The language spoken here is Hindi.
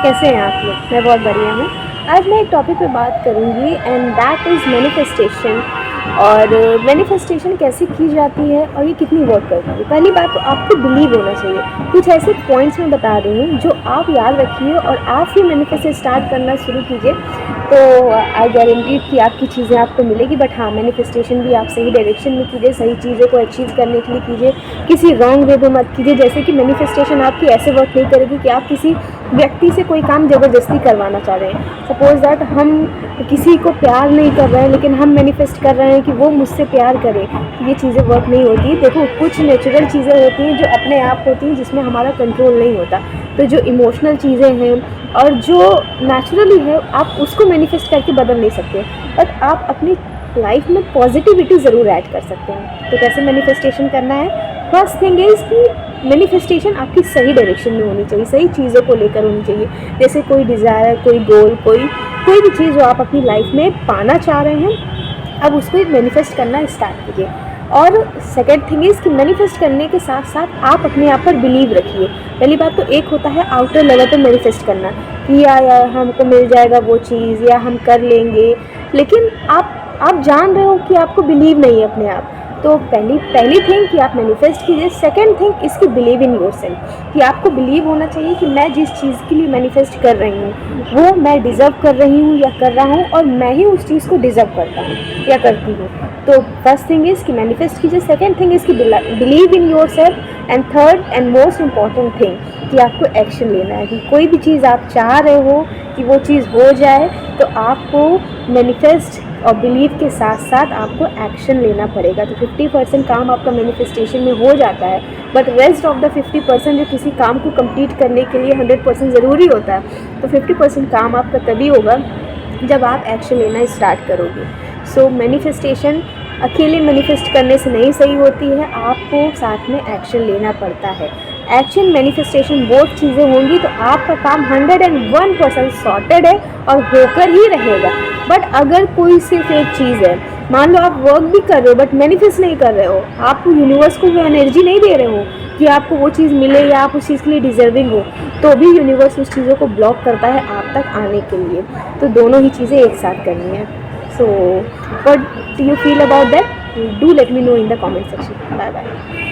कैसे हैं आप लोग? मैं बहुत बढ़िया हूँ। आज मैं एक टॉपिक पे बात करूँगी एंड दैट इज़ मैनिफेस्टेशन। और मैनिफेस्टेशन कैसे की जाती है और ये कितनी वर्क करती है। पहली बात तो आपको बिलीव होना चाहिए। कुछ ऐसे पॉइंट्स मैं बता रही हूँ जो आप याद रखिए और आप ही मैनिफेस्ट स्टार्ट करना शुरू कीजिए, तो आई गारंटी कि आपकी चीज़ें आपको मिलेगी। बट हाँ, मैनिफेस्टेशन भी आप सही डायरेक्शन में कीजिए, सही चीज़ों को अचीव करने के लिए कीजिए, किसी रॉन्ग वे में मत कीजिए। जैसे कि मैनिफेस्टेशन आपकी ऐसे वर्क नहीं करेगी कि आप किसी व्यक्ति से कोई काम ज़बरदस्ती करवाना चाह रहे हैं। सपोज़ दैट हम किसी को प्यार नहीं कर रहे हैं लेकिन हम मैनिफेस्ट कर रहे हैं कि वो मुझसे प्यार करे, तो ये चीज़ें वर्क नहीं होती। देखो, कुछ नेचुरल चीज़ें होती हैं जो अपने आप होती हैं, जिसमें हमारा कंट्रोल नहीं होता। तो जो इमोशनल चीज़ें हैं और जो नेचुरली है, आप उसको मैनिफेस्ट करके बदल नहीं सकते, बट आप अपनी लाइफ में पॉजिटिविटी ज़रूर ऐड कर सकते हैं। तो कैसे मैनिफेस्टेशन करना है? फर्स्ट थिंग इज़ कि मैनिफेस्टेशन आपकी सही डायरेक्शन में होनी चाहिए, सही चीज़ों को लेकर होनी चाहिए। जैसे कोई डिज़ायर, कोई गोल, कोई भी चीज़ जो आप अपनी लाइफ में पाना चाह रहे हैं, अब उसको एक मैनिफेस्ट करना स्टार्ट कीजिए। और सेकेंड थिंग इज़ कि मैनिफेस्ट करने के साथ साथ आप अपने आप पर बिलीव रखिए। पहली बात तो एक होता है आउटर लेवल पर मैनिफेस्ट करना कि या हमको मिल जाएगा वो चीज़ या हम कर लेंगे, लेकिन आप जान रहे हो कि आपको बिलीव नहीं है अपने आप। तो पहली थिंग कि आप मैनिफेस्ट कीजिए। सेकंड थिंग इसकी बिलीव इन योरसेल्फ, कि आपको बिलीव होना चाहिए कि मैं जिस चीज़ के लिए मैनिफेस्ट कर रही हूँ वो मैं डिज़र्व कर रही हूँ या कर रहा हूँ, और मैं ही उस चीज़ को डिज़र्व करता हूँ या करती हूँ। तो फर्स्ट थिंग इज़ कि मैनिफेस्ट कीजिए, सेकंड थिंग इज़ कि believe in yourself, and third and most important thing कि आपको एक्शन लेना है। कि कोई भी चीज़ आप चाह रहे हो कि वो चीज़ हो जाए, तो आपको मैनिफेस्ट और बिलीव के साथ साथ आपको एक्शन लेना पड़ेगा। तो 50% काम आपका मैनिफेस्टेशन में हो जाता है, बट रेस्ट ऑफ द 50% जो किसी काम को कंप्लीट करने के लिए 100% ज़रूरी होता है, तो 50% काम आपका तभी होगा जब आप एक्शन लेना स्टार्ट करोगे। सो मैनिफेस्टेशन अकेले मैनिफेस्ट करने से नहीं सही होती है, आपको साथ में एक्शन लेना पड़ता है। एक्शन, मैनिफेस्टेशन बोथ चीज़ें होंगी तो आपका काम 101% सॉर्टेड है और होकर ही रहेगा। बट अगर कोई सिर्फ एक चीज़ है, मान लो आप वर्क भी कर रहे हो बट मैनिफेस्ट नहीं कर रहे हो, आप यूनिवर्स को वो एनर्जी नहीं दे रहे हो कि आपको वो चीज़ मिले या आप उस चीज़ के लिए डिजर्विंग हो, तो भी यूनिवर्स उस चीज़ों को ब्लॉक करता है आप तक आने के लिए। तो दोनों ही चीज़ें एक साथ करनी है। So what do you feel about that? Do let me know in the comment section. Bye bye.